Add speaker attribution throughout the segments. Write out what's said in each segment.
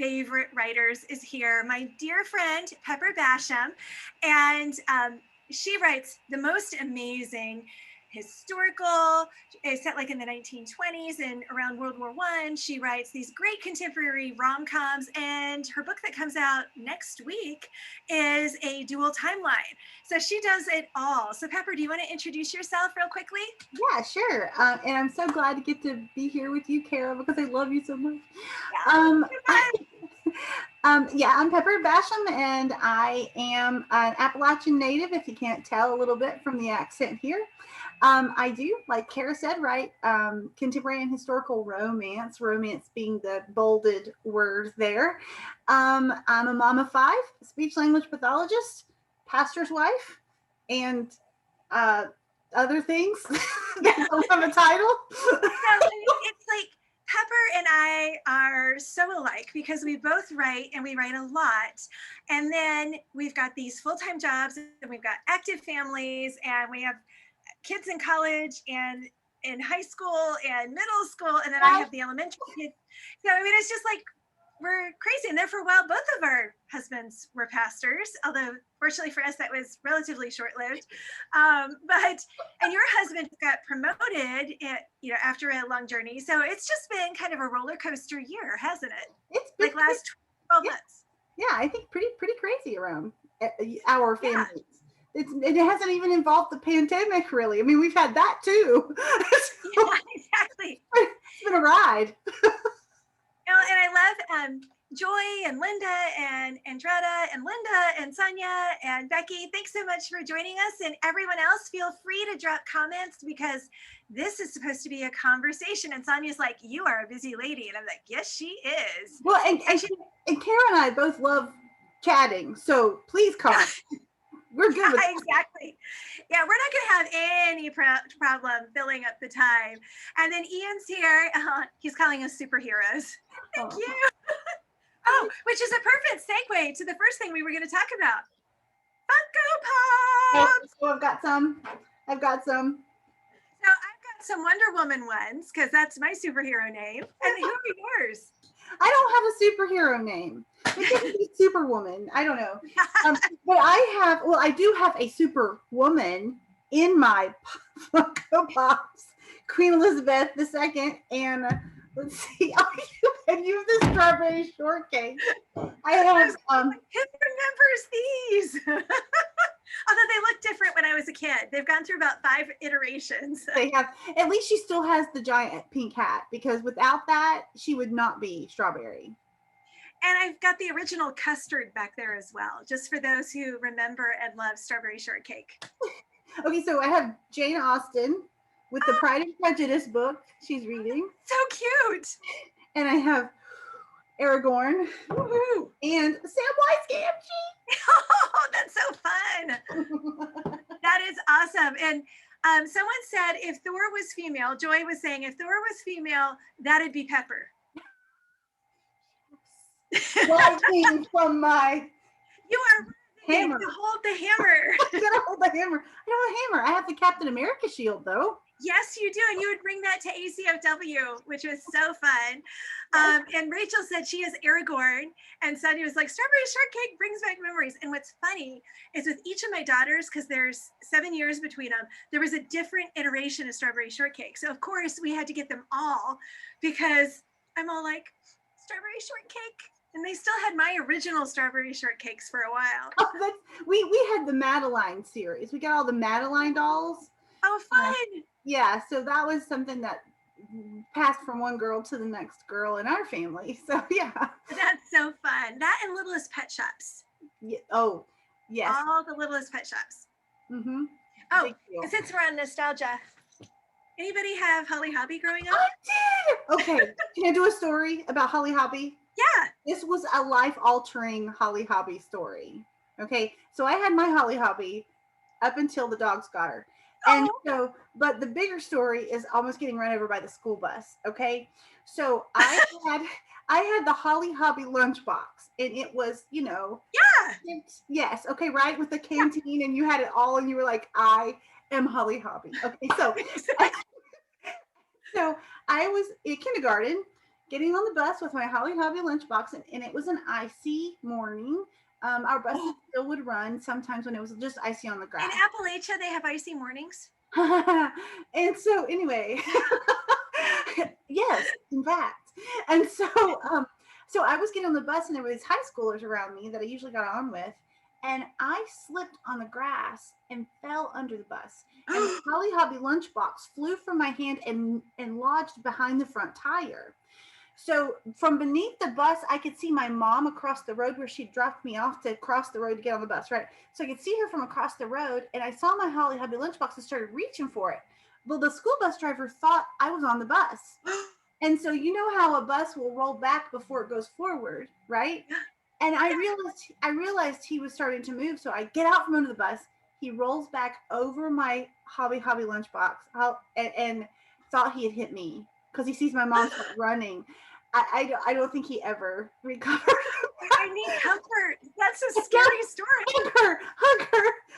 Speaker 1: favorite writers is here, my dear friend, Pepper Basham. And she writes the most amazing historical, it's set like in the 1920s and around World War I. She writes these great contemporary rom-coms, and her book that comes out next week is a dual timeline. So she does it all. So Pepper, do you want to introduce yourself real quickly?
Speaker 2: Yeah, sure. And I'm so glad to get to be here with you, Cara, because I love you so much. Yeah, I'm Pepper Basham, and I am an Appalachian native, if you can't tell a little bit from the accent here. I do, like Cara said, write contemporary and historical romance being the bolded word there. I'm a mom of 5, speech language pathologist, pastor's wife, and other things that don't have a title.
Speaker 1: It's like Pepper and I are so alike because we both write, and we write a lot. And then we've got these full-time jobs, and we've got active families, and we have kids in college and in high school and middle school, and then I have the elementary kids. So I mean, it's just like we're crazy. And there for a while, both of our husbands were pastors, although fortunately for us, that was relatively short-lived. And your husband got promoted, after a long journey. So it's just been kind of a roller coaster year, hasn't it?
Speaker 2: It's been
Speaker 1: like last 12 months.
Speaker 2: Yeah, I think pretty crazy around our families. It hasn't even involved the pandemic, really. I mean, we've had that too.
Speaker 1: Yeah, exactly.
Speaker 2: It's been a ride.
Speaker 1: And I love Joy and Linda and Andretta and Linda and Sonia and Becky. Thanks so much for joining us. And everyone else, feel free to drop comments, because this is supposed to be a conversation. And Sonia's like, you are a busy lady. And I'm like, yes, she is.
Speaker 2: Well, and Cara and I both love chatting. So please comment. We're good with that.
Speaker 1: Exactly. Yeah, we're not going to have any problem filling up the time. And then Ian's here. He's calling us superheroes. Thank you. Which is a perfect segue to the first thing we were going to talk about. Funko Pops.
Speaker 2: So I've got some.
Speaker 1: So I've got some Wonder Woman ones, because that's my superhero name. And who are yours?
Speaker 2: I don't have a superhero name. It could be Superwoman. I don't know. But I do have a Superwoman in my Funko Pops. Queen Elizabeth II, and let's see. And you have the strawberry shortcake. I have.
Speaker 1: Who remembers these? Although they look different when I was a kid. They've gone through about 5 iterations.
Speaker 2: They have. At least she still has the giant pink hat, because without that, she would not be strawberry.
Speaker 1: And I've got the original custard back there as well, just for those who remember and love strawberry shortcake.
Speaker 2: Okay, so I have Jane Austen with the Pride and Prejudice book she's reading.
Speaker 1: So cute.
Speaker 2: And I have Aragorn.
Speaker 1: Woo-hoo.
Speaker 2: And Samwise Gamgee.
Speaker 1: Oh, that's so fun. That is awesome. And someone said if Thor was female, Joy was saying if Thor was female, that'd be Pepper.
Speaker 2: Lightning from my
Speaker 1: hammer. To hold the hammer.
Speaker 2: I gotta hold the hammer. I don't have a hammer. I have the Captain America shield, though.
Speaker 1: Yes, you do. And you would bring that to ACFW, which was so fun. And Rachel said she is Aragorn. And Sonia was like, strawberry shortcake brings back memories. And what's funny is with each of my daughters, because there's 7 years between them, there was a different iteration of strawberry shortcake. So, of course, we had to get them all, because I'm all like, strawberry shortcake. And they still had my original strawberry shortcakes for a while.
Speaker 2: Oh, we had the Madeline series. We got all the Madeline dolls.
Speaker 1: Oh, fun.
Speaker 2: Yeah, so that was something that passed from one girl to the next girl in our family. So, yeah.
Speaker 1: That's so fun. That and Littlest Pet Shops.
Speaker 2: Yeah. Oh, yes.
Speaker 1: All the Littlest Pet Shops.
Speaker 2: Mm-hmm.
Speaker 1: Oh, since we're on nostalgia, anybody have Hollie Hobbie growing up?
Speaker 2: I did! Okay, can I do a story about Hollie Hobbie?
Speaker 1: Yeah.
Speaker 2: This was a life-altering Hollie Hobbie story. Okay, so I had my Hollie Hobbie up until the dogs got her. And so, but the bigger story is almost getting run over by the school bus. Okay, so I had the Hollie Hobbie lunchbox, and it was,
Speaker 1: Yeah.
Speaker 2: Yes. Okay, right, with the canteen, and you had it all, and you were like, I am Hollie Hobbie. Okay, so so I was in kindergarten, getting on the bus with my Hollie Hobbie lunchbox, and it was an icy morning. Our buses still would run sometimes when it was just icy on the
Speaker 1: In
Speaker 2: grass.
Speaker 1: Appalachia, they have icy mornings.
Speaker 2: And so anyway, yes, in fact. And so so I was getting on the bus and there were these high schoolers around me that I usually got on with. And I slipped on the grass and fell under the bus. And the Holly Hobby lunchbox flew from my hand and lodged behind the front tire. So from beneath the bus, I could see my mom across the road where she dropped me off to cross the road to get on the bus, right? So I could see her from across the road, and I saw my Holly Hobby lunchbox and started reaching for it. Well, the school bus driver thought I was on the bus. And so you know how a bus will roll back before it goes forward, right? And I realized he was starting to move, so I get out from under the bus. He rolls back over my Hobby lunchbox and thought he had hit me because he sees my mom start running. I don't think he ever recovered.
Speaker 1: I need comfort. That's a scary story.
Speaker 2: Hug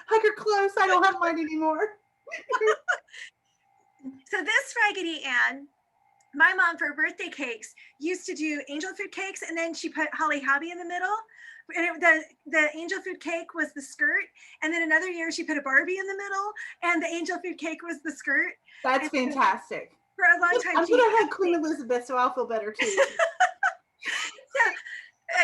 Speaker 2: her close. I don't have mine anymore.
Speaker 1: So this Raggedy Ann, my mom for birthday cakes used to do angel food cakes, and then she put Holly Hobbie in the middle. And the angel food cake was the skirt, and then another year she put a Barbie in the middle, and the angel food cake was the skirt.
Speaker 2: That's fantastic.
Speaker 1: For a long time,
Speaker 2: I'm gonna have Queen Elizabeth, so I'll feel better too.
Speaker 1: So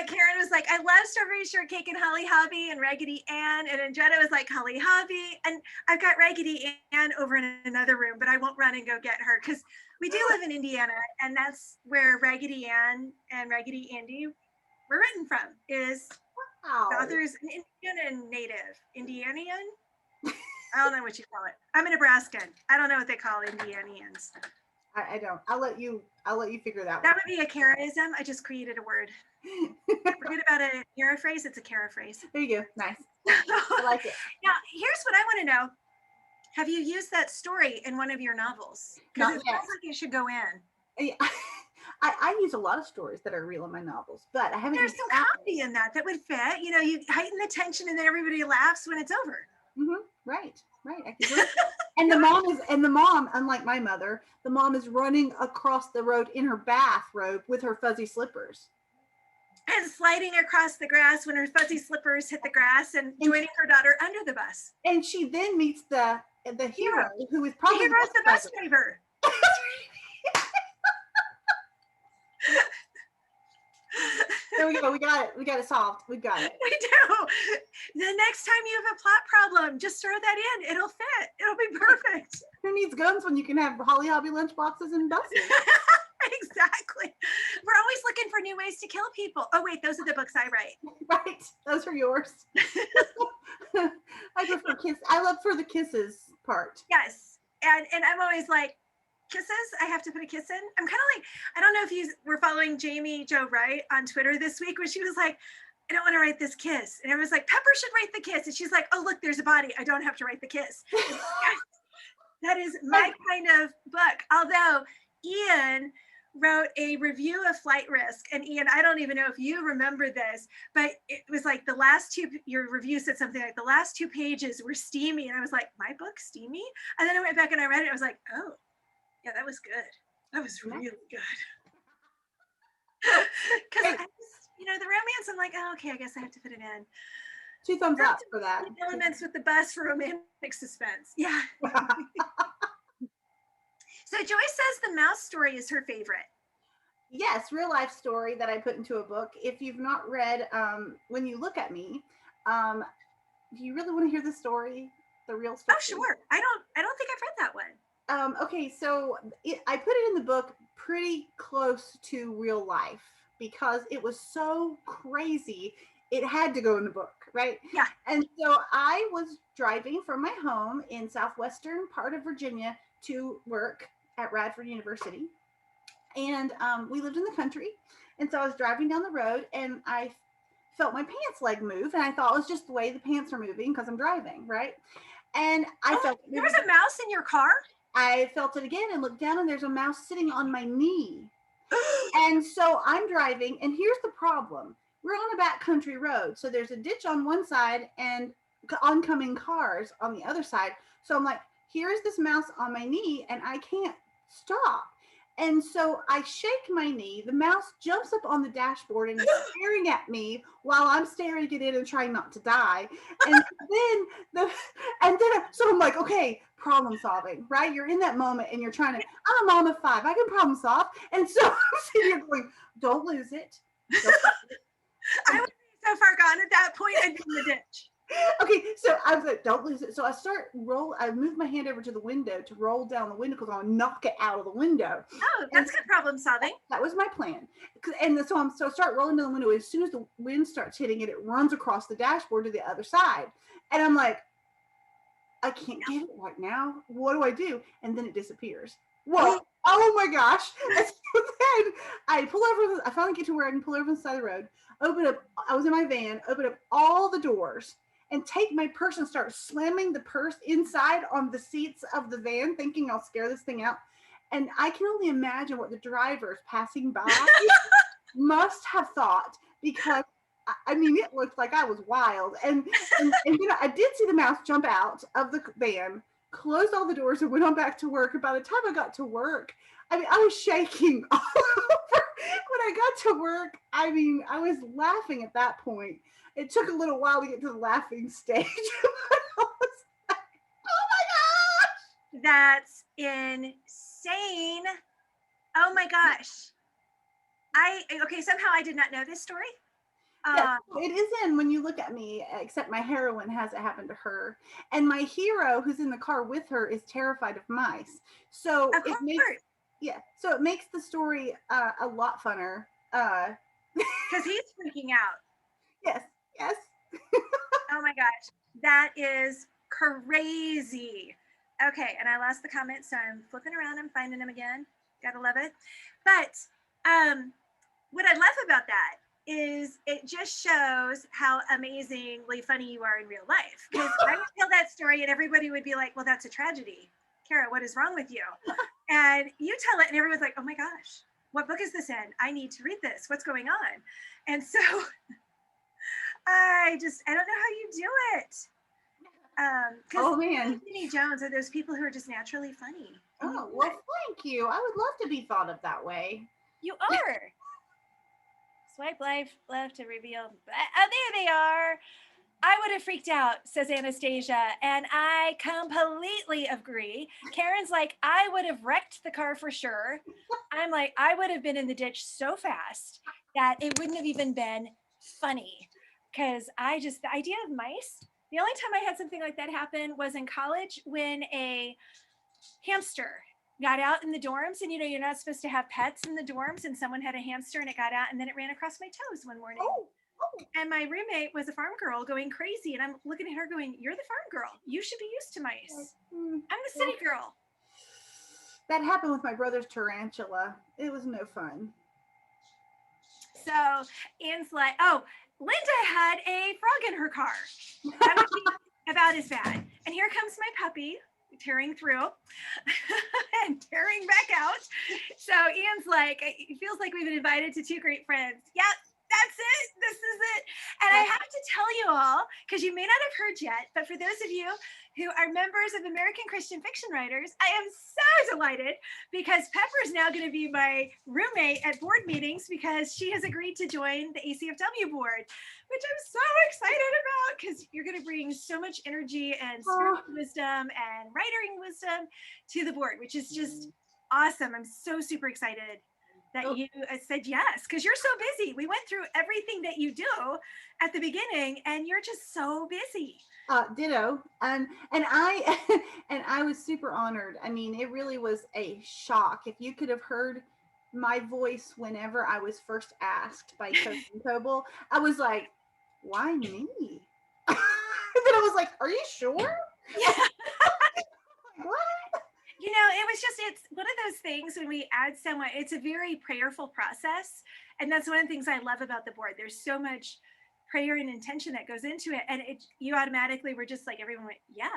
Speaker 1: Karen was like, I love Strawberry Shortcake and Hollie Hobbie and Raggedy Ann. And then Jenna was like, Hollie Hobbie. And I've got Raggedy Ann over in another room, but I won't run and go get her because we do live in Indiana. And that's where Raggedy Ann and Raggedy Andy were written from, is
Speaker 2: Wow.
Speaker 1: the author's an Indiana native. Indianian? I don't know what you call it. I'm a Nebraskan. I don't know what they call Indianians.
Speaker 2: I don't. I'll let you figure that out.
Speaker 1: That would be a Caraism. I just created a word. Forget about a paraphrase. It's a Cara phrase.
Speaker 2: There you go. Nice. I like it.
Speaker 1: Now, here's what I want to know. Have you used that story in one of your novels? Because it sounds like it should go in.
Speaker 2: I use a lot of stories that are real in my novels, but I haven't.
Speaker 1: There's some comedy in that would fit. You know, you heighten the tension and then everybody laughs when it's over.
Speaker 2: Mm-hmm. Right. And the mom, unlike my mother, the mom is running across the road in her bathrobe with her fuzzy slippers.
Speaker 1: And sliding across the grass when her fuzzy slippers hit the grass and joining her daughter under the bus.
Speaker 2: And she then meets the hero who is probably
Speaker 1: the bus driver.
Speaker 2: There we go. We got it solved. We got it.
Speaker 1: We do. The next time you have a plot problem, just throw that in. It'll fit. It'll be perfect.
Speaker 2: Who needs guns when you can have Holly Hobbie lunchboxes and buses?
Speaker 1: Exactly. We're always looking for new ways to kill people. Oh wait, those are the books I write.
Speaker 2: Right. Those are yours. I prefer kiss. I love for the kisses part.
Speaker 1: Yes. And I'm always like, kisses? I have to put a kiss in? I'm kind of like, I don't know if you were following Jamie Jo Wright on Twitter this week, where she was like, I don't want to write this kiss. And everyone's like, Pepper should write the kiss. And she's like, oh, look, there's a body. I don't have to write the kiss. Yes, that is my kind of book. Although Ian wrote a review of Flight Risk. And Ian, I don't even know if you remember this, but it was like the last two, your review said something like the last 2 pages were steamy. And I was like, my book steamy? And then I went back and I read it. I was like, oh, yeah, that was good. That was really good. Because the romance, I'm like, oh, okay, I guess I have to put it in.
Speaker 2: 2 thumbs up for that.
Speaker 1: Elements with the bus for romantic suspense. Yeah. So Joyce says the mouse story is her favorite.
Speaker 2: Yes, real life story that I put into a book. If you've not read When You Look at Me, do you really want to hear the story? The real story?
Speaker 1: Oh, sure. I don't think I've read that one.
Speaker 2: Okay, so I put it in the book pretty close to real life because it was so crazy. It had to go in the book, right?
Speaker 1: Yeah.
Speaker 2: And so I was driving from my home in southwestern part of Virginia to work at Radford University. And we lived in the country. And so I was driving down the road and I felt my pants leg move. And I thought it was just the way the pants are moving because I'm driving, right? And I felt
Speaker 1: there was a mouse in your car?
Speaker 2: I felt it again and looked down and there's a mouse sitting on my knee. And so I'm driving and here's the problem. We're on a backcountry road. So there's a ditch on one side and oncoming cars on the other side. So I'm like, here's this mouse on my knee and I can't stop. And so I shake my knee. The mouse jumps up on the dashboard and is staring at me while I'm staring at it and trying not to die. And then the so I'm like, okay, problem solving, right? You're in that moment and you're trying to. I'm a mom of 5. I can problem solve. And so I'm sitting here going, don't lose it. Don't lose it.
Speaker 1: I would be so far gone at that point. I'd be in the ditch.
Speaker 2: Okay, so I was like, don't lose it. So I move my hand over to the window to roll down the window because I want to knock it out of the window.
Speaker 1: Oh, that's good problem solving.
Speaker 2: That was my plan. And so I start rolling down the window. As soon as the wind starts hitting it, it runs across the dashboard to the other side. And I'm like, I can't get it right now. What do I do? And then it disappears. Whoa. Oh my gosh. And so then I pull over. I finally get to where I can pull over on the side of the road. Open up. I was in my van. Open up all the doors and take my purse and start slamming the purse inside on the seats of the van, thinking I'll scare this thing out. And I can only imagine what the drivers passing by must have thought, because I mean, it looked like I was wild. And then I did see the mouse jump out of the van, closed all the doors, and went on back to work. And by the time I got to work, I mean, I was shaking all over. When I got to work, I mean, I was laughing at that point. It took a little while to get to the laughing stage. I was like, oh my gosh.
Speaker 1: That's insane. Oh my gosh. Okay, somehow I did not know this story.
Speaker 2: Yeah, it is in When You Look at Me, except my heroine has it happen to her. And my hero, who's in the car with her, is terrified of mice. So it makes the story a lot funner.
Speaker 1: Because he's freaking out.
Speaker 2: Yes.
Speaker 1: Oh my gosh. That is crazy. Okay, and I lost the comment, so I'm flipping around. I'm finding them again. Gotta love it. But what I love about that is it just shows how amazingly funny you are in real life. Because I would tell that story and everybody would be like, well, that's a tragedy. Cara, what is wrong with you? And you tell it and everyone's like, oh my gosh, what book is this in? I need to read this. What's going on? And so I don't know how you do it.
Speaker 2: Oh man,
Speaker 1: Jenny Jones are those people who are just naturally funny.
Speaker 2: Oh, well, thank you. I would love to be thought of that way.
Speaker 1: You are. Swipe left to reveal. Oh, there they are. I would have freaked out, says Anastasia, and I completely agree. Karen's like, I would have wrecked the car for sure. I'm like, I would have been in the ditch so fast that it wouldn't have even been funny. Because the idea of mice, the only time I had something like that happen was in college when a hamster got out in the dorms, and you're not supposed to have pets in the dorms, and someone had a hamster and it got out and then it ran across my toes one morning. And my roommate was a farm girl going crazy, and I'm looking at her going, you're the farm girl, you should be used to mice. I'm the city girl.
Speaker 2: That happened with my brother's tarantula. It was no fun.
Speaker 1: So Anne's like, oh, Linda had a frog in her car. That would be about as bad. And here comes my puppy tearing through and tearing back out. So Ian's like, it feels like we've been invited to 2 great friends. Yep, that's it. This is it. And I have to tell you all, because you may not have heard yet, but for those of you who are members of American Christian Fiction Writers, I am so delighted because Pepper's now going to be my roommate at board meetings because she has agreed to join the ACFW board, which I'm so excited about because you're going to bring so much energy and spiritual wisdom and writing wisdom to the board, which is just awesome. I'm so super excited that you said yes, because you're so busy. We went through everything that you do at the beginning and you're just so busy.
Speaker 2: Ditto. And I was super honored. I mean, it really was a shock. If you could have heard my voice whenever I was first asked by Coach Coble, I was like, why me? And then I was like, are you sure?
Speaker 1: Yeah.
Speaker 2: What?
Speaker 1: It's one of those things when we add someone, it's a very prayerful process. And that's one of the things I love about the board. There's so much prayer and intention that goes into it. And you automatically were just like, everyone went, yeah,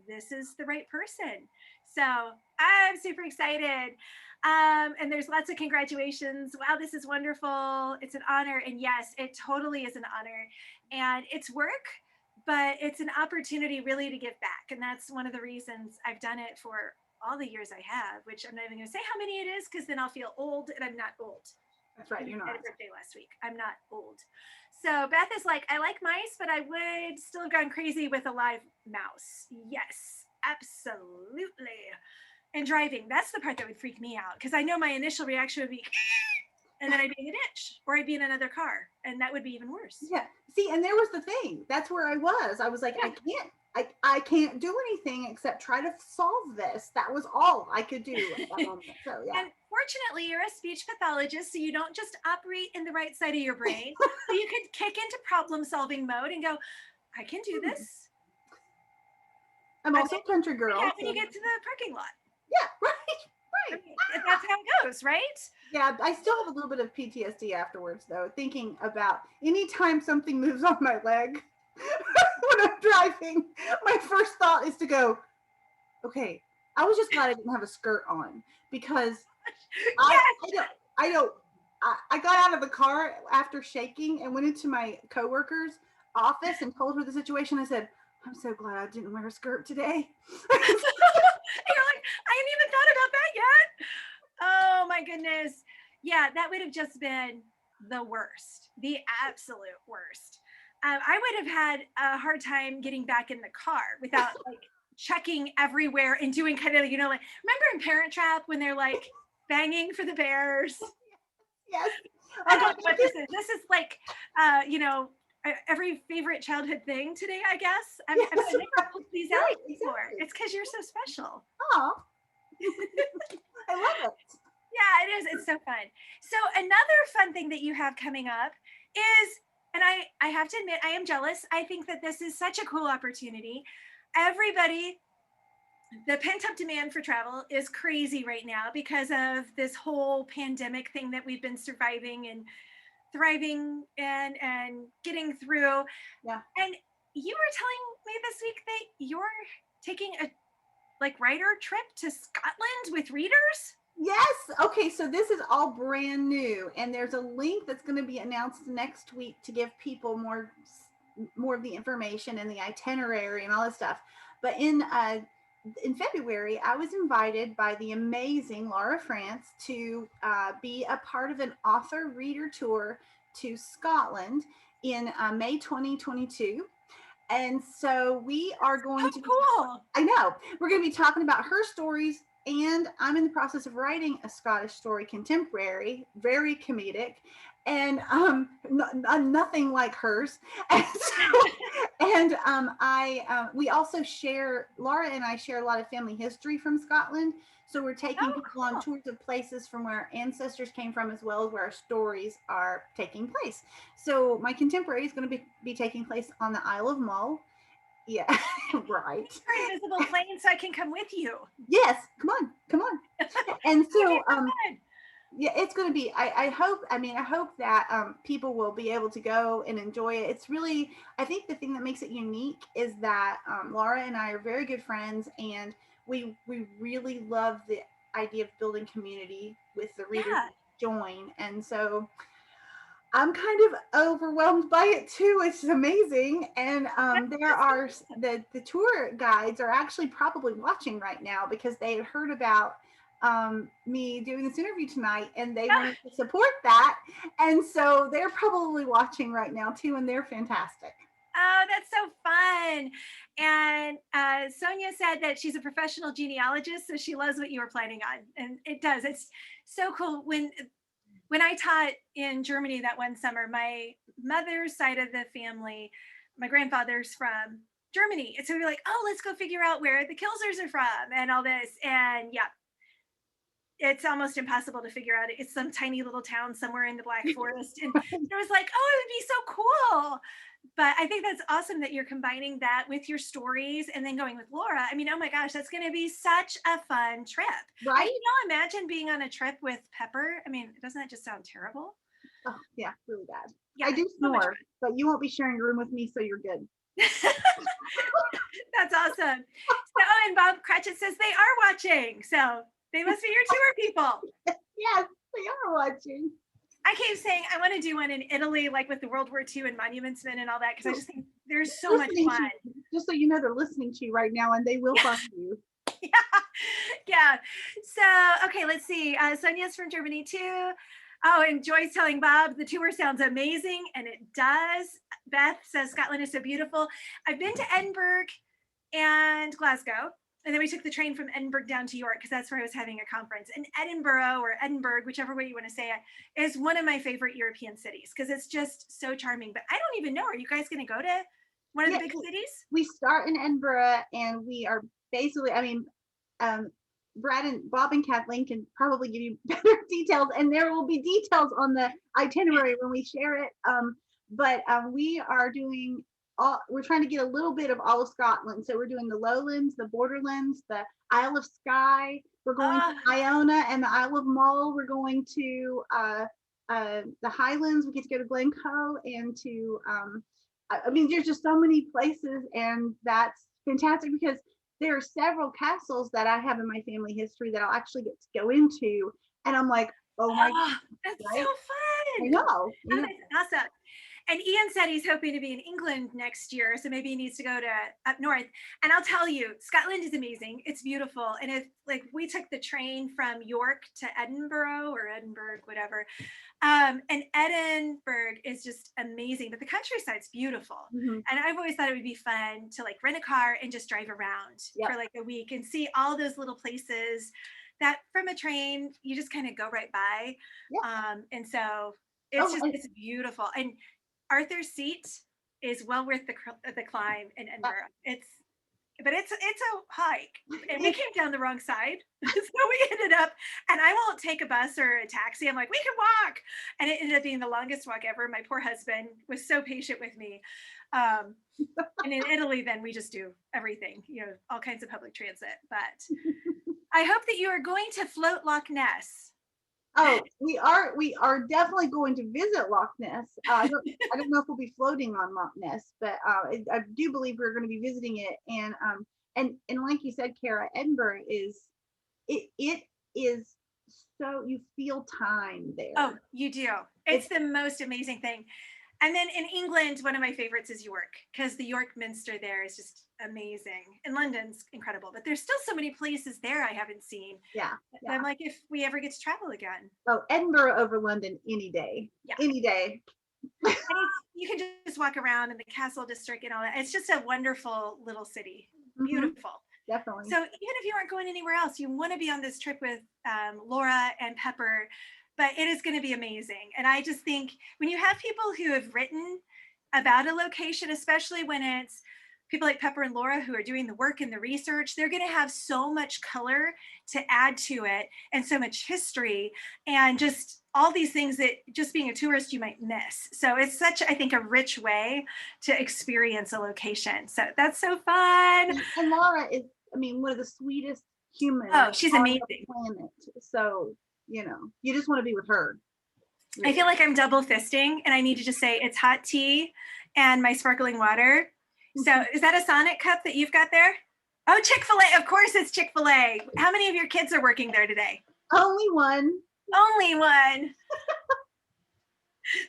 Speaker 1: this is the right person. So I'm super excited. And there's lots of congratulations. Wow, this is wonderful. It's an honor. And yes, it totally is an honor. And it's work, but it's an opportunity really to give back. And that's one of the reasons I've done it for all the years I have, which I'm not even going to say how many it is because then I'll feel old, and I'm not old.
Speaker 2: That's right, you're
Speaker 1: I
Speaker 2: not.
Speaker 1: had a birthday last week. I'm not old. So Beth is like, I like mice, but I would still have gone crazy with a live mouse. Yes, absolutely. And driving, that's the part that would freak me out because I know my initial reaction would be, and then I'd be in a ditch or I'd be in another car, and that would be even worse.
Speaker 2: Yeah. See, and there was the thing. That's where I was. I was like,
Speaker 1: Yeah.
Speaker 2: I can't do anything except try to solve this. That was all I could do at that moment. So yeah.
Speaker 1: And fortunately, you're a speech pathologist, so you don't just operate in the right side of your brain. So you could kick into problem-solving mode and go, I can do this.
Speaker 2: I'm also a country girl.
Speaker 1: What when you get to the parking lot?
Speaker 2: Yeah, right.
Speaker 1: I mean, that's how it goes, right?
Speaker 2: Yeah, I still have a little bit of PTSD afterwards, though, thinking about anytime something moves on my leg when I'm driving, my first thought is to go, okay, I was just glad I didn't have a skirt on because
Speaker 1: Yes.
Speaker 2: I got out of the car after shaking and went into my coworker's office and told her the situation. I said, I'm so glad I didn't wear a skirt today.
Speaker 1: And you're like, I hadn't even thought about that yet. Oh my goodness. Yeah, that would have just been the worst, the absolute worst. I would have had a hard time getting back in the car without like checking everywhere and doing kind of, like, remember in Parent Trap when they're like banging for the bears?
Speaker 2: Yes.
Speaker 1: I don't know what this is. This is like, every favorite childhood thing today, I guess. I've never pulled these out before. It's because you're so special.
Speaker 2: Oh, I love it.
Speaker 1: Yeah, it is. It's so fun. So another fun thing that you have coming up is, and I have to admit, I am jealous. I think that this is such a cool opportunity. Everybody, the pent-up demand for travel is crazy right now because of this whole pandemic thing that we've been surviving and thriving and getting through.
Speaker 2: Yeah.
Speaker 1: And you were telling me this week that you're taking a writer trip to Scotland with readers.
Speaker 2: Yes. Okay. So this is all brand new, and there's a link that's going to be announced next week to give people more of the information and the itinerary and all this stuff. But in February, I was invited by the amazing Laura France to be a part of an author reader tour to Scotland in May 2022. And so we are going to be,
Speaker 1: cool.
Speaker 2: I know, we're going to be talking about her stories, and I'm in the process of writing a Scottish story contemporary, very comedic, and nothing like hers. And we also share, Laura and I share a lot of family history from Scotland. So we're taking people on tours of places from where our ancestors came from, as well as where our stories are taking place. So my contemporary is going to be taking place on the Isle of Mull. Yeah, right.
Speaker 1: For invisible plane, so I can come with you.
Speaker 2: Yes, come on. And so,
Speaker 1: okay,
Speaker 2: yeah, it's going to be. I hope that people will be able to go and enjoy it. It's really, I think the thing that makes it unique is that Laura and I are very good friends, and we really love the idea of building community with the readers that join, and so I'm kind of overwhelmed by it too. It's amazing. And there are the tour guides are actually probably watching right now because they had heard about me doing this interview tonight, and they wanted to support that. And so they're probably watching right now too, and they're fantastic.
Speaker 1: Oh, that's so fun. And Sonia said that she's a professional genealogist, so she loves what you were planning on. And it does. It's so cool. When I taught in Germany that one summer, my mother's side of the family, my grandfather's from Germany. And so we were like, oh, let's go figure out where the Kilsers are from and all this. And yeah, it's almost impossible to figure out. It's some tiny little town somewhere in the Black Forest. And it was like, oh, it would be so cool. But I think that's awesome that you're combining that with your stories and then going with Laura. I mean, oh my gosh, that's going to be such a fun trip.
Speaker 2: Right?
Speaker 1: I can imagine being on a trip with Pepper. I mean, doesn't that just sound terrible?
Speaker 2: Oh, yeah, really bad.
Speaker 1: Yeah,
Speaker 2: I do snore, but you won't be sharing a room with me, so you're good.
Speaker 1: That's awesome. So, and Bob Cratchit says they are watching. So they must be your tour people.
Speaker 2: Yes, they are watching.
Speaker 1: I keep saying I want to do one in Italy, like with the World War II and Monuments Men and all that, because I just think there's so much fun.
Speaker 2: Just so you know, they're listening to you right now, and they will find you.
Speaker 1: Yeah. So, okay, let's see. Sonia's from Germany too. Oh, and Joy's telling Bob the tour sounds amazing, and it does. Beth says Scotland is so beautiful. I've been to Edinburgh and Glasgow, and then we took the train from Edinburgh down to York because that's where I was having a conference. And Edinburgh or Edinburgh, whichever way you want to say it, is one of my favorite European cities because it's just so charming. But I don't even know. Are you guys going to go to one of the big cities?
Speaker 2: We start in Edinburgh, and we are basically, I mean, Brad and Bob and Kathleen can probably give you better details, and there will be details on the itinerary when we share it. But we are doing we're trying to get a little bit of all of Scotland. So we're doing the Lowlands, the Borderlands, the Isle of Skye. We're going to Iona and the Isle of Mull. We're going to the Highlands. We get to go to Glencoe and to I mean, there's just so many places, and that's fantastic because there are several castles that I have in my family history that I'll actually get to go into, and I'm like, oh my god,
Speaker 1: that's so fun!
Speaker 2: I know.
Speaker 1: That's awesome. And Ian said he's hoping to be in England next year, so maybe he needs to go to up north. And I'll tell you, Scotland is amazing. It's beautiful. And if like we took the train from York to Edinburgh or Edinburgh, whatever. And Edinburgh is just amazing, but the countryside's beautiful.
Speaker 2: Mm-hmm.
Speaker 1: And I've always thought it would be fun to like rent a car and just drive around for like a week and see all those little places that from a train you just kind of go right by. And so it's it's beautiful. And Arthur's Seat is well worth the climb in Edinburgh. But it's a hike, and we came down the wrong side, so we ended up. And I won't take a bus or a taxi. I'm like, we can walk, and it ended up being the longest walk ever. My poor husband was so patient with me. And in Italy, then we just do everything, all kinds of public transit. But I hope that you are going to float Loch Ness.
Speaker 2: Oh, we are definitely going to visit Loch Ness. I don't know if we'll be floating on Loch Ness, but I do believe we're going to be visiting it. And like you said, Cara, Edinburgh is so you feel time there.
Speaker 1: Oh, you do. It's the most amazing thing. And then in England, one of my favorites is York, because the York Minster there is just amazing. And London's incredible, but there's still so many places there I haven't seen.
Speaker 2: Yeah.
Speaker 1: I'm like, if we ever get to travel again.
Speaker 2: Oh, Edinburgh over London any day. Yeah. Any day.
Speaker 1: And you can just walk around in the Castle District and all that. It's just a wonderful little city. Beautiful.
Speaker 2: Definitely.
Speaker 1: So even if you aren't going anywhere else, you want to be on this trip with Laura and Pepper. But it is going to be amazing. And I just think when you have people who have written about a location, especially when it's people like Pepper and Laura who are doing the work and the research, they're going to have so much color to add to it and so much history and just all these things that just being a tourist you might miss. So it's such, I think, a rich way to experience a location. So that's so fun.
Speaker 2: And Laura is, I mean, one of the sweetest humans.
Speaker 1: Oh, she's amazing.
Speaker 2: On the planet. So you just want to be with her.
Speaker 1: I feel like I'm double fisting and I need to just say it's hot tea and my sparkling water. So is that a Sonic cup that you've got there? Oh, Chick-fil-A. Of course it's Chick-fil-A. How many of your kids are working there today?
Speaker 2: Only one.
Speaker 1: Only one.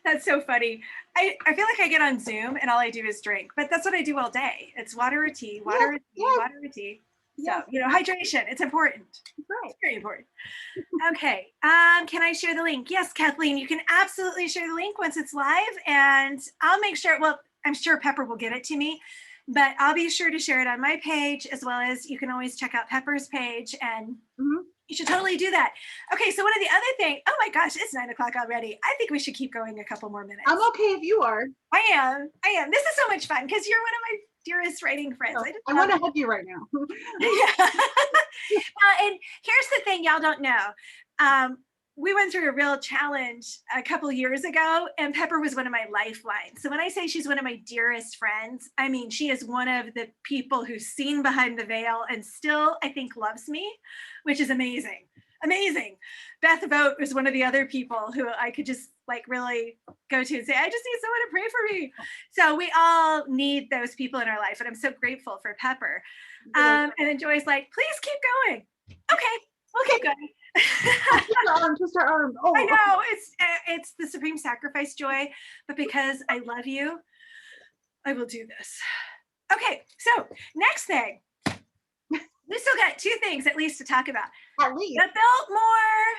Speaker 1: That's so funny. I feel like I get on Zoom and all I do is drink, but that's what I do all day. It's water or tea, water or tea, water or tea. So, hydration, it's important.
Speaker 2: Right.
Speaker 1: It's very important. Okay. Can I share the link? Yes, Kathleen, you can absolutely share the link once it's live, and I'll make sure, well, I'm sure Pepper will get it to me, but I'll be sure to share it on my page, as well as you can always check out Pepper's page, and you should totally do that. Okay, so one of the other things, oh my gosh, it's 9 o'clock already. I think we should keep going a couple more minutes.
Speaker 2: I'm okay if you are.
Speaker 1: I am. This is so much fun because you're one of my dearest writing friends.
Speaker 2: I want to hug you right now.
Speaker 1: And here's the thing y'all don't know. We went through a real challenge a couple years ago, and Pepper was one of my lifelines. So when I say she's one of my dearest friends, I mean, she is one of the people who's seen behind the veil and still, I think, loves me, which is amazing. Amazing. Beth Vogt was one of the other people who I could just really go to and say, I just need someone to pray for me. So we all need those people in our life. And I'm so grateful for Pepper. And then Joy's like, please keep going. Okay, we'll keep going.
Speaker 2: Twist her arm. Oh,
Speaker 1: I know, it's the supreme sacrifice, Joy, but because I love you, I will do this. Okay, so next thing. We still got 2 things at least to talk about.
Speaker 2: At least.
Speaker 1: The Biltmore.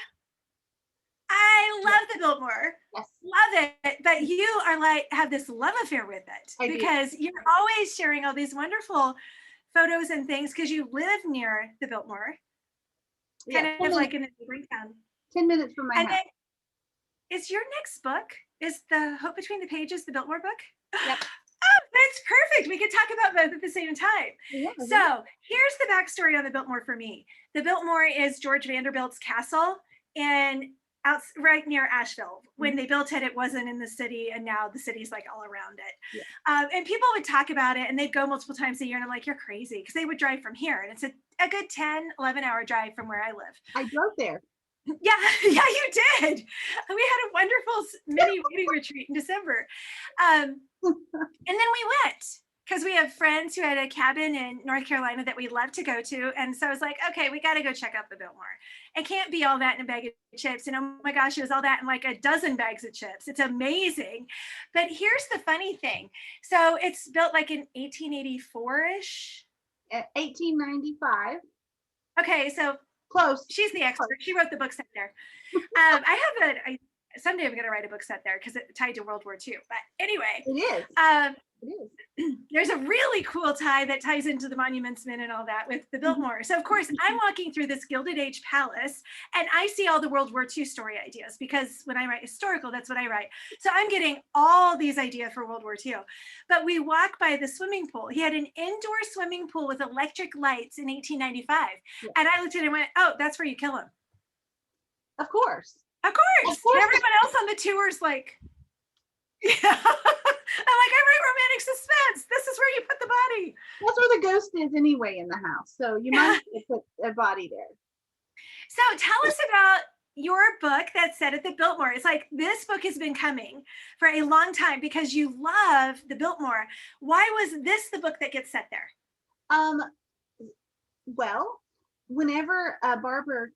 Speaker 1: I love the Biltmore.
Speaker 2: Yes.
Speaker 1: Love it. But you are like, have this love affair with it because you're always sharing all these wonderful photos and things because you live near the Biltmore. Kind of like in a neighboring town.
Speaker 2: 10 minutes from my house.
Speaker 1: Is your next book, is the Hope Between the Pages, the Biltmore book?
Speaker 2: Yep.
Speaker 1: Oh, that's perfect. We could talk about both at the same time.
Speaker 2: Yeah,
Speaker 1: so here's the backstory on the Biltmore for me. The Biltmore is George Vanderbilt's castle out right near Asheville. When they built it, it wasn't in the city, and now the city's like all around it. Yeah. And people would talk about it, and they'd go multiple times a year, and I'm like, you're crazy, because they would drive from here, and it's a good 10, 11-hour drive from where I live.
Speaker 2: I drove there.
Speaker 1: Yeah, you did. We had a wonderful mini reading retreat in December. And then we went because we have friends who had a cabin in North Carolina that we love to go to. And so I was like, okay, we got to go check out the Biltmore. It can't be all that in a bag of chips. And oh my gosh, it was all that in like a dozen bags of chips. It's amazing. But here's the funny thing. So it's built like in 1884-ish.
Speaker 2: 1895.
Speaker 1: Okay, so
Speaker 2: close.
Speaker 1: She's the expert. She wrote the book set there. Someday I'm going to write a book set there because it's tied to World War II. But anyway,
Speaker 2: it is.
Speaker 1: There's a really cool tie that ties into the Monuments Men and all that with the Biltmore. So of course I'm walking through this Gilded Age palace and I see all the World War II story ideas because when I write historical, that's what I write. So I'm getting all these ideas for World War II. But we walk by the swimming pool. He had an indoor swimming pool with electric lights in 1895. Yeah. And I looked at it and went, oh, that's where you kill him.
Speaker 2: Of course.
Speaker 1: Of course. And everyone else on the tour is like, yeah. I'm like, I write romantic suspense. This is where you put the body.
Speaker 2: That's where the ghost is anyway in the house. So you might put a body there.
Speaker 1: So tell us about your book that's set at the Biltmore. It's like this book has been coming for a long time because you love the Biltmore. Why was this the book that gets set there?
Speaker 2: Well, whenever Barbara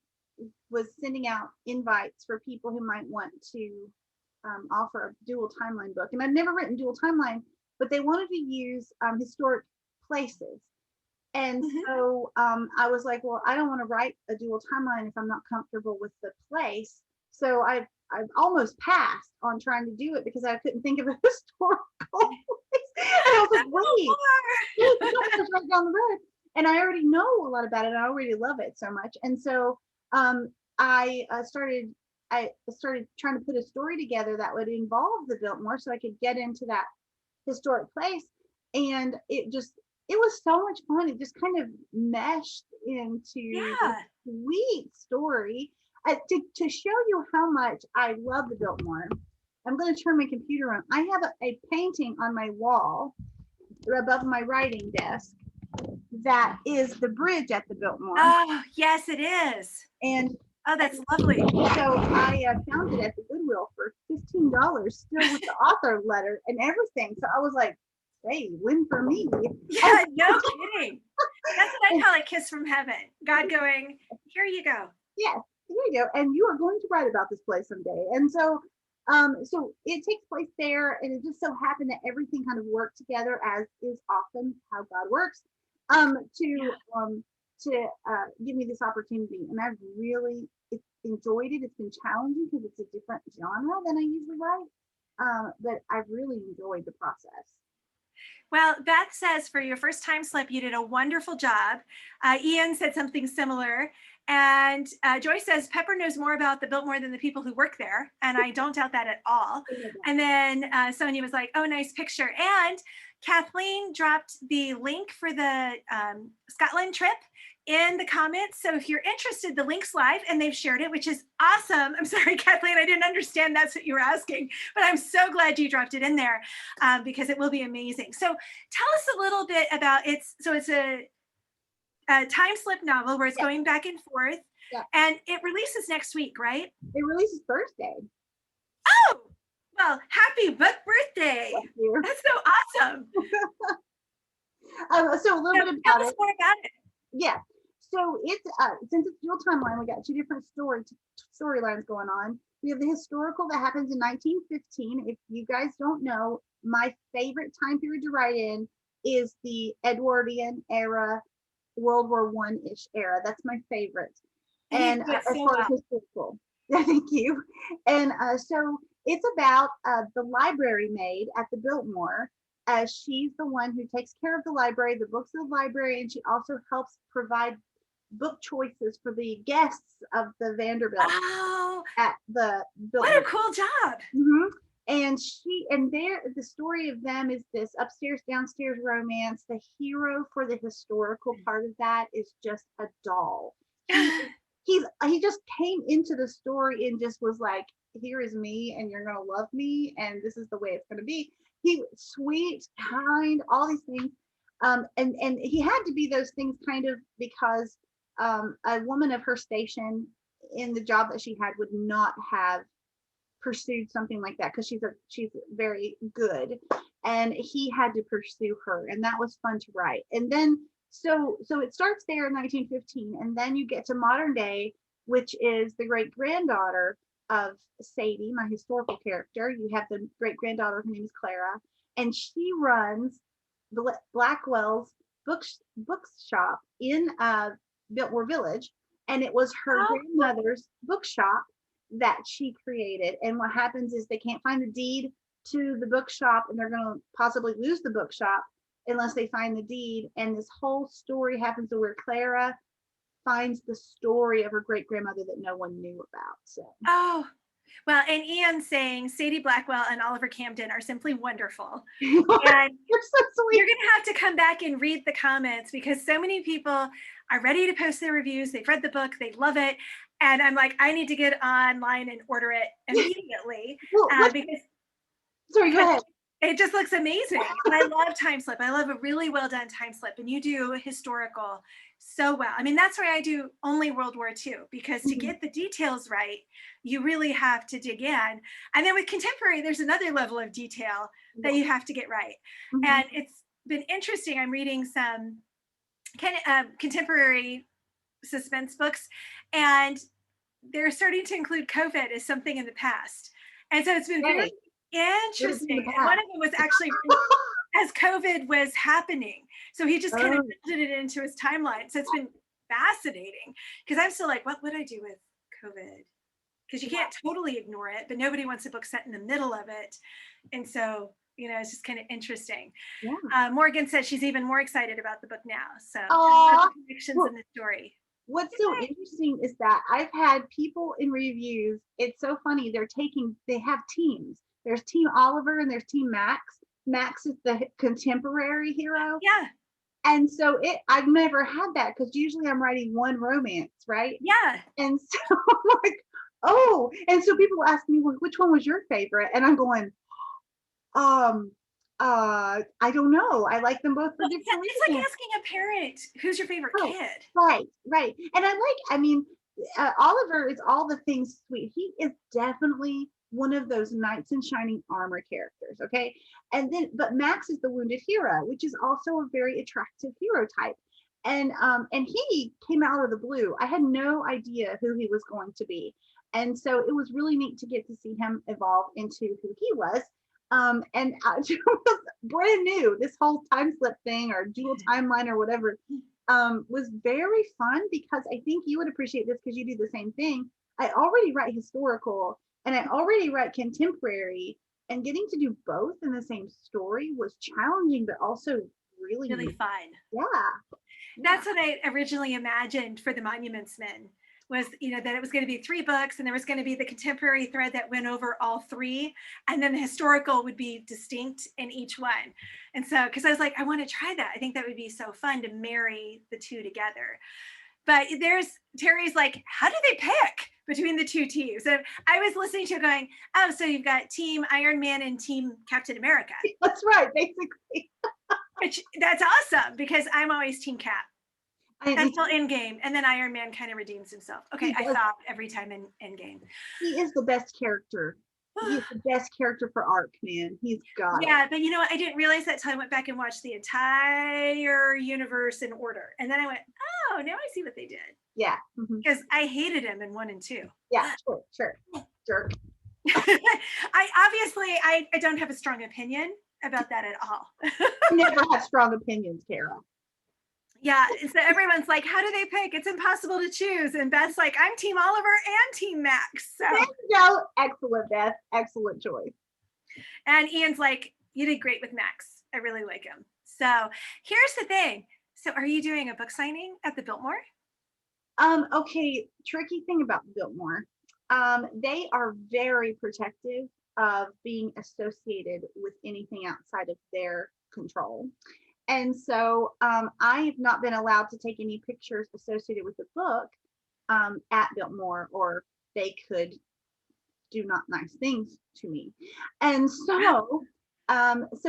Speaker 2: was sending out invites for people who might want to offer a dual timeline book, and I've never written dual timeline, but they wanted to use historic places. And so I was like, well, I don't want to write a dual timeline if I'm not comfortable with the place. So I've almost passed on trying to do it because I couldn't think of a historical place. And I was like, wait, it's right down the road. And I already know a lot about it. And I already love it so much. And so I started trying to put a story together that would involve the Biltmore so I could get into that historic place. And it was so much fun. It just kind of meshed into a sweet story. To show you how much I love the Biltmore, I'm going to turn my computer on. I have a painting on my wall above my writing desk that is the bridge at the Biltmore.
Speaker 1: Oh, yes, it is.
Speaker 2: And
Speaker 1: oh, that's lovely.
Speaker 2: So I found it at the Goodwill for $15, still with the author letter and everything. So I was like, hey, win for me.
Speaker 1: Yeah, no kidding. That's what I call a kiss from heaven. God going, here you go.
Speaker 2: Yes, here you go. And you are going to write about this place someday. And so so it takes place there, and it just so happened that everything kind of worked together, as is often how God works, to give me this opportunity. And I've really enjoyed it. It's been challenging because it's a different genre than I usually write, but I've really enjoyed the process.
Speaker 1: Well, Beth says for your first time slip, you did a wonderful job. Ian said something similar. And Joyce says Pepper knows more about the Biltmore than the people who work there. And I don't doubt that at all. And then Sonia was like, oh, nice picture. And Kathleen dropped the link for the Scotland trip in the comments. So if you're interested, the link's live and they've shared it, which is awesome. I'm sorry, Kathleen, I didn't understand that's what you were asking, but I'm so glad you dropped it in there because it will be amazing. So tell us a little bit about so it's a time slip novel where it's going back and forth, and it releases next week, right?
Speaker 2: It releases Thursday.
Speaker 1: Oh, well, happy book birthday. That's so awesome.
Speaker 2: So a little bit about
Speaker 1: tell us more about it.
Speaker 2: Yeah. So it's since it's dual timeline, we got two different storylines going on. We have the historical that happens in 1915. If you guys don't know, my favorite time period to write in is the Edwardian era, World War One-ish era. That's my favorite.
Speaker 1: And you
Speaker 2: And
Speaker 1: do it
Speaker 2: as
Speaker 1: so
Speaker 2: far as
Speaker 1: well.
Speaker 2: historical. Thank you. And so it's about the library maid at the Biltmore. She's the one who takes care of the library, the books of the library, and she also helps provide book choices for the guests of the Vanderbilt
Speaker 1: Oh,
Speaker 2: at the
Speaker 1: what
Speaker 2: Biltmore.
Speaker 1: a cool job.
Speaker 2: Mhm. And the story of them is this upstairs downstairs romance. The hero for the historical part of that is just a doll. He just came into the story and just was like, here is me, and you're gonna love me, and this is the way it's gonna be. He sweet, kind, all these things. And he had to be those things kind of because a woman of her station in the job that she had would not have pursued something like that because she's very good, and he had to pursue her, and that was fun to write. And then so it starts there in 1915, and then you get to modern day, which is the great granddaughter of Sadie, my historical character. You have the great granddaughter, her name is Clara, and she runs Blackwell's bookshop in Biltmore Village, and it was her grandmother's bookshop that she created. And what happens is they can't find the deed to the bookshop, and they're going to possibly lose the bookshop unless they find the deed. And this whole story happens to where Clara finds the story of her great grandmother that no one knew about. So
Speaker 1: well, and Ian saying Sadie Blackwell and Oliver Camden are simply wonderful. And
Speaker 2: you're so sweet.
Speaker 1: You're gonna have to come back and read the comments because so many people are ready to post their reviews. They've read the book, they love it, and I'm like, I need to get online and order it immediately. Because
Speaker 2: sorry, go ahead.
Speaker 1: It just looks amazing. And I love time slip. I love a really well done time slip, and you do historical so well. I mean, that's why I do only World War II, because to get the details right, you really have to dig in. And then with contemporary, there's another level of detail that you have to get right. And it's been interesting. I'm reading some kind of contemporary suspense books, and they're starting to include COVID as something in the past. And so it's been very interesting. And one of them was actually as COVID was happening. So he just kind of built it into his timeline. So it's been fascinating because I'm still like, what would I do with COVID? Because you can't totally ignore it, but nobody wants a book set in the middle of it. And so, it's just kind of interesting. Morgan said she's even more excited about the book now. So connections in the story.
Speaker 2: What's so interesting is that I've had people in reviews. It's so funny. They have teams. There's Team Oliver and there's Team Max. Max is the contemporary hero.
Speaker 1: Yeah.
Speaker 2: And so I've never had that because usually I'm writing one romance, right?
Speaker 1: Yeah.
Speaker 2: And so I'm like, oh, and so people ask me, well, which one was your favorite? And I'm going, I don't know. I like them both for different reasons.
Speaker 1: It's like asking a parent, who's your favorite kid?
Speaker 2: Right. And Oliver is all the things sweet. He is definitely one of those knights in shining armor characters, okay? But Max is the wounded hero, which is also a very attractive hero type. And he came out of the blue. I had no idea who he was going to be. And so it was really neat to get to see him evolve into who he was. And it was brand new. This whole time slip thing or dual timeline or whatever was very fun because I think you would appreciate this because you do the same thing. I already write historical and I already write contemporary, and getting to do both in the same story was challenging, but also really
Speaker 1: fun.
Speaker 2: Yeah.
Speaker 1: That's what I originally imagined for the Monuments Men. Was that it was going to be 3 books, and there was going to be the contemporary thread that went over all 3, and then the historical would be distinct in each one. And so, because I was like, I want to try that. I think that would be so fun to marry the 2 together. But Terry's like, how do they pick between the 2 teams? And I was listening to it going, oh, so you've got Team Iron Man and Team Captain America.
Speaker 2: That's right, basically.
Speaker 1: Which that's awesome because I'm always Team Cap. Until Endgame, and then Iron Man kind of redeems himself. Okay, I thought every time in Endgame.
Speaker 2: He is the best character. He's the best character for arc, man. He's got it.
Speaker 1: Yeah, but I didn't realize that until I went back and watched the entire universe in order. And then I went, oh, now I see what they did.
Speaker 2: Yeah.
Speaker 1: Because I hated him in 1 and 2.
Speaker 2: Yeah, sure. Jerk.
Speaker 1: I don't have a strong opinion about that at all.
Speaker 2: You never have strong opinions, Cara.
Speaker 1: Yeah, so everyone's like, how do they pick? It's impossible to choose. And Beth's like, I'm Team Oliver and Team Max. So,
Speaker 2: There you go. Excellent, Beth. Excellent choice.
Speaker 1: and Ian's like, you did great with Max. I really like him. So here's the thing. So are you doing a book signing at the Biltmore?
Speaker 2: Okay, tricky thing about Biltmore. They are very protective of being associated with anything outside of their control. And so I have not been allowed to take any pictures associated with the book at Biltmore, or they could do not nice things to me. And so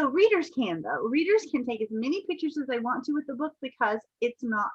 Speaker 2: readers can, though. Readers can take as many pictures as they want to with the book because it's not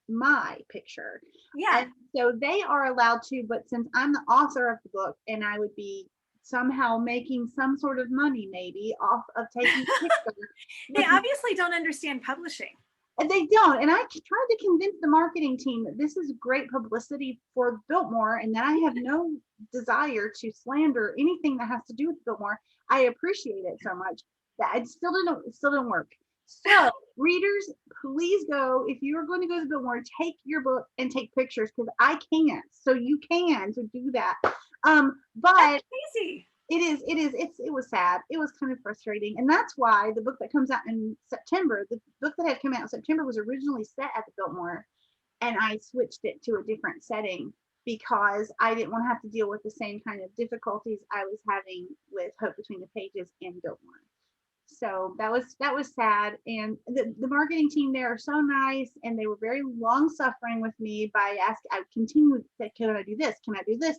Speaker 2: my picture.
Speaker 1: Yeah.
Speaker 2: And so they are allowed to, but since I'm the author of the book and I would be somehow making some sort of money maybe off of taking pictures.
Speaker 1: They obviously don't understand publishing.
Speaker 2: They don't. And I tried to convince the marketing team that this is great publicity for Biltmore and that I have no desire to slander anything that has to do with Biltmore. I appreciate it so much that it still didn't work. So readers, please go. If you're going to go to Biltmore, take your book and take pictures because I can't. So you can to do that. But
Speaker 1: that's crazy.
Speaker 2: It was sad. It was kind of frustrating. And that's why the book that comes out in September, the book that had come out in September was originally set at the Biltmore, and I switched it to a different setting because I didn't want to have to deal with the same kind of difficulties I was having with Hope Between the Pages and Biltmore. So that was sad. And the marketing team there are so nice, and they were very long suffering with me by asking. I continued that, can I do this? Can I do this?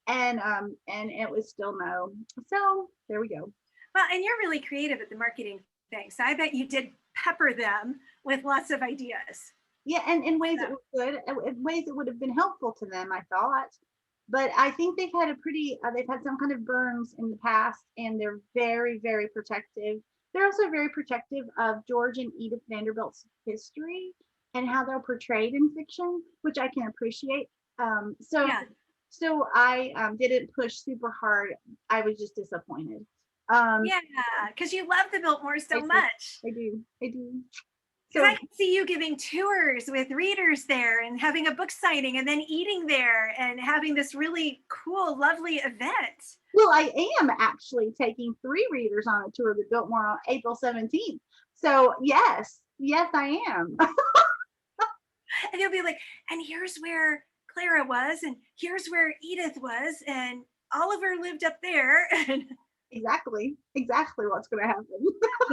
Speaker 2: And it was still no. So there we go.
Speaker 1: Well, and you're really creative at the marketing thing, so I bet you did pepper them with lots of ideas.
Speaker 2: Yeah, and in ways that were good, in ways that would have been helpful to them, I thought. But I think they've had they've had some kind of burns in the past, and they're very, very protective. They're also very protective of George and Edith Vanderbilt's history and how they're portrayed in fiction, which I can appreciate. So I didn't push super hard. I was just disappointed.
Speaker 1: Yeah, because you love the Biltmore so much.
Speaker 2: I do.
Speaker 1: So I can see you giving tours with readers there and having a book signing and then eating there and having this really cool, lovely event.
Speaker 2: Well, I am actually taking 3 readers on a tour of the Biltmore on April 17th. So yes, I am.
Speaker 1: And you'll be like, and here's where Cara was, and here's where Edith was, and Oliver lived up there. And
Speaker 2: exactly what's going to happen.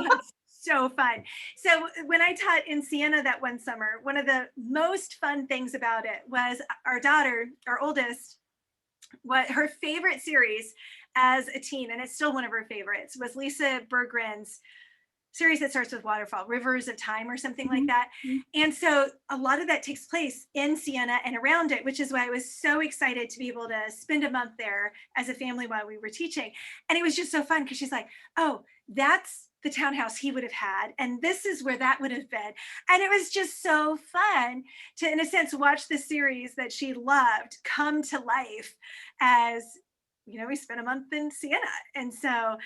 Speaker 1: That's so fun. So when I taught in Siena that one summer, one of the most fun things about it was our daughter, our oldest, what her favorite series as a teen, and it's still one of her favorites, was Lisa Berggren's series that starts with waterfall, Rivers of Time or something like that. And so a lot of that takes place in Siena and around it, which is why I was so excited to be able to spend a month there as a family while we were teaching. And it was just so fun because she's like, oh, that's the townhouse he would have had, and this is where that would have been. And it was just so fun to, in a sense, watch the series that she loved come to life as, you know, we spent a month in Siena. And so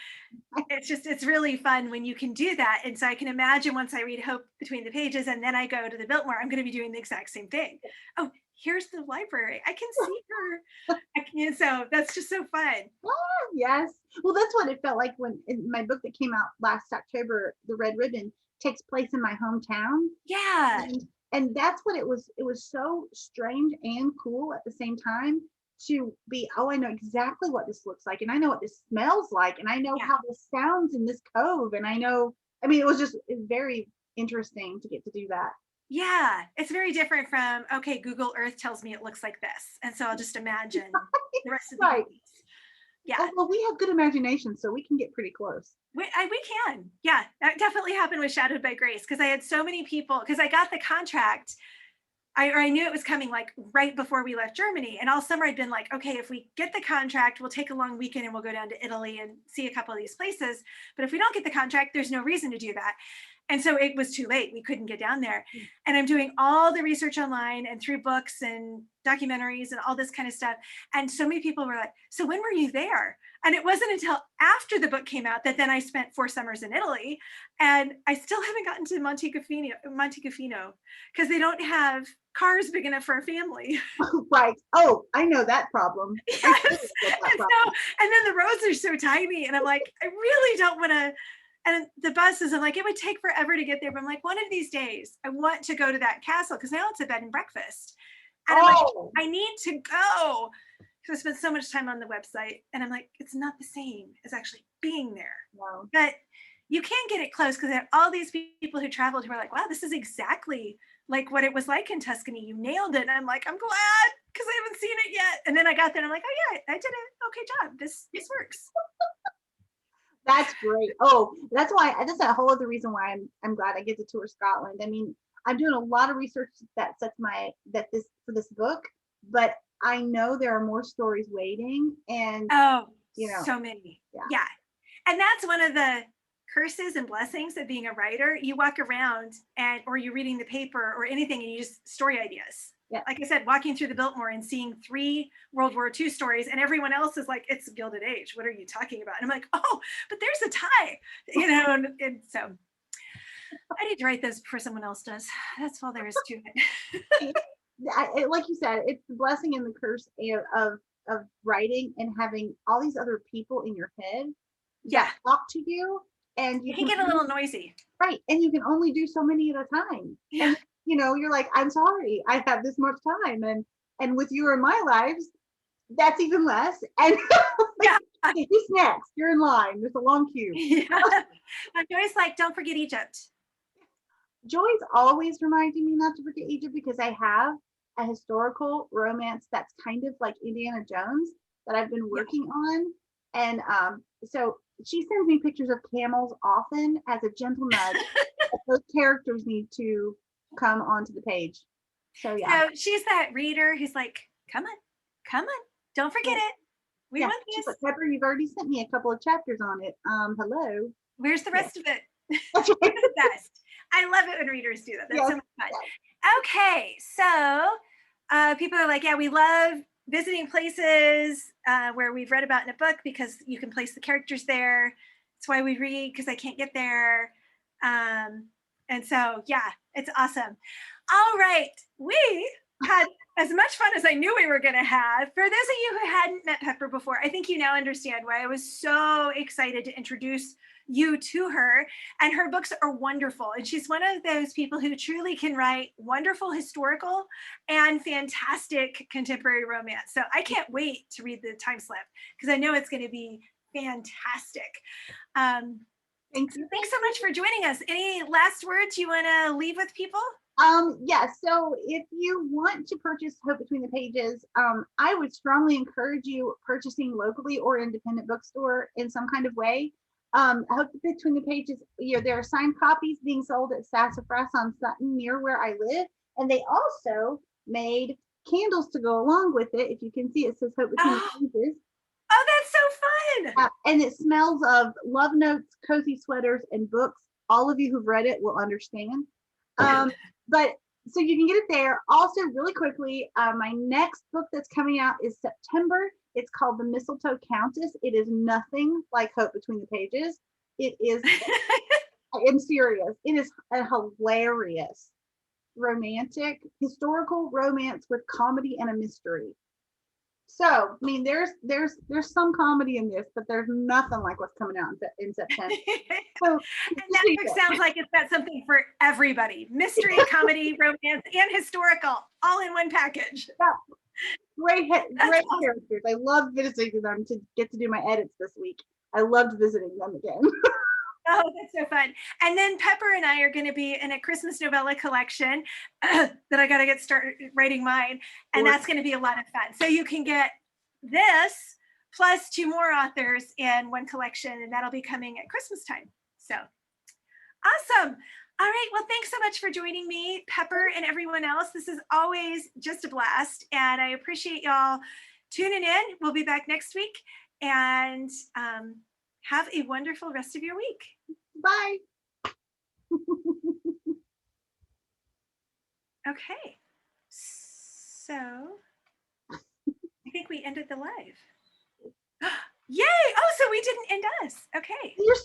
Speaker 1: it's really fun when you can do that. And so I can imagine once I read Hope Between the Pages and then I go to the Biltmore, I'm going to be doing the exact same thing. Oh, here's the library. I can see her. So that's just so fun.
Speaker 2: Oh, yes. Well, that's what it felt like when in my book that came out last October, The Red Ribbon, takes place in my hometown.
Speaker 1: Yeah.
Speaker 2: And that's what it was. It was so strange and cool at the same time to be, oh, I know exactly what this looks like, and I know what this smells like, and I know how this sounds in this cove, and it was very interesting to get to do that.
Speaker 1: Yeah, it's very different from, okay, Google Earth tells me it looks like this, and so I'll just imagine the rest of the movies. Yeah.
Speaker 2: Well, we have good imagination, so we can get pretty close.
Speaker 1: We can. Yeah, that definitely happened with Shadowed by Grace, because I had so many people, because I got the contract, I knew it was coming like right before we left Germany. And all summer I'd been like, okay, if we get the contract, we'll take a long weekend and we'll go down to Italy and see a couple of these places. But if we don't get the contract, there's no reason to do that. And so it was too late. We couldn't get down there. And I'm doing all the research online and through books and documentaries and all this kind of stuff. And so many people were like, so when were you there? And it wasn't until after the book came out that then I spent 4 summers in Italy. And I still haven't gotten to Montecafino because they don't have cars big enough for a family.
Speaker 2: Right. Oh, I know that problem.
Speaker 1: Yes. And then the roads are so tiny. And I'm like, I really don't want to. And the buses, I'm like, it would take forever to get there. But I'm like, one of these days, I want to go to that castle because now it's a bed and breakfast. And I'm like, I need to go. Because I spent so much time on the website. And I'm like, it's not the same as actually being there.
Speaker 2: No.
Speaker 1: But you can get it close because there are all these people who traveled who are like, wow, this is exactly like what it was like in Tuscany. You nailed it. And I'm like, I'm glad because I haven't seen it yet. And then I got there and I'm like, oh yeah, I did it. Okay job. This works.
Speaker 2: That's great. Oh, that's a whole other reason why I'm glad I get to tour Scotland. I mean, I'm doing a lot of research for this book, but I know there are more stories waiting, and
Speaker 1: so many. Yeah. And that's one of the curses and blessings of being a writer. You walk around or you're reading the paper or anything and you just story ideas.
Speaker 2: Yeah.
Speaker 1: Like I said, walking through the Biltmore and seeing 3 World War II stories, and everyone else is like, it's Gilded Age. What are you talking about? And I'm like, oh, but there's a tie, and so I need to write those before someone else does. That's all there is to it.
Speaker 2: Like you said, it's the blessing and the curse of writing and having all these other people in your head that talk to you, and
Speaker 1: you can get a little noisy.
Speaker 2: Right. And you can only do so many at a time.
Speaker 1: Yeah.
Speaker 2: And you're like, I'm sorry, I have this much time. And with you in my lives, that's even less. And who's next? You're in line. There's a long queue.
Speaker 1: Yeah. Joy's like, don't forget Egypt.
Speaker 2: Joy's always reminding me not to forget Egypt because I have a historical romance that's kind of like Indiana Jones that I've been working on. And so she sends me pictures of camels often as a gentle nudge. Those characters need to come onto the page. So
Speaker 1: So she's that reader who's like, come on, don't forget it. We want this.
Speaker 2: But Pepper, you've already sent me a couple of chapters on it. Hello.
Speaker 1: Where's the rest of it? It's the best. I love it when readers do that. That's so much fun. Okay, so people are like, yeah, we love visiting places where we've read about in a book because you can place the characters there. That's why we read, because I can't get there. And so, yeah, it's awesome. All right, we had as much fun as I knew we were going to have. For those of you who hadn't met Pepper before, I think you now understand why I was so excited to introduce you to her. And her books are wonderful. And she's one of those people who truly can write wonderful historical and fantastic contemporary romance. So I can't wait to read the time slip because I know it's going to be fantastic.
Speaker 2: Thank you.
Speaker 1: Thanks so much for joining us. Any last words you want to leave with people?
Speaker 2: So if you want to purchase Hope Between the Pages, I would strongly encourage you purchasing locally or independent bookstore in some kind of way. Hope Between the Pages, there are signed copies being sold at Sassafras on Sutton near where I live, and they also made candles to go along with it. If you can see, it says Hope Between the Pages.
Speaker 1: Oh, that's so fun!
Speaker 2: And it smells of love notes, cozy sweaters, and books. All of you who've read it will understand. But so you can get it there. Also, really quickly, my next book that's coming out is September. It's called The Mistletoe Countess. It is nothing like Hope Between the Pages. It is, I'm serious. It is a hilarious, romantic, historical romance with comedy and a mystery. So, I mean, there's some comedy in this, but there's nothing like what's coming out in September. So,
Speaker 1: and that book sounds like it's got something for everybody: mystery, comedy, romance, and historical, all in one package.
Speaker 2: Yeah. Great awesome. Characters. I love visiting them to get to do my edits this week. I loved visiting them again.
Speaker 1: Oh, that's so fun. And then Pepper and I are going to be in a Christmas novella collection that I got to get started writing mine. And that's going to be a lot of fun. So you can get this plus 2 more authors in one collection, and that'll be coming at Christmas time. So awesome. All right. Well, thanks so much for joining me, Pepper, and everyone else. This is always just a blast. And I appreciate y'all tuning in. We'll be back next week. And have a wonderful rest of your week.
Speaker 2: Bye.
Speaker 1: Okay. So I think we ended the live. Yay! Oh, so we didn't end us. Okay.
Speaker 2: You're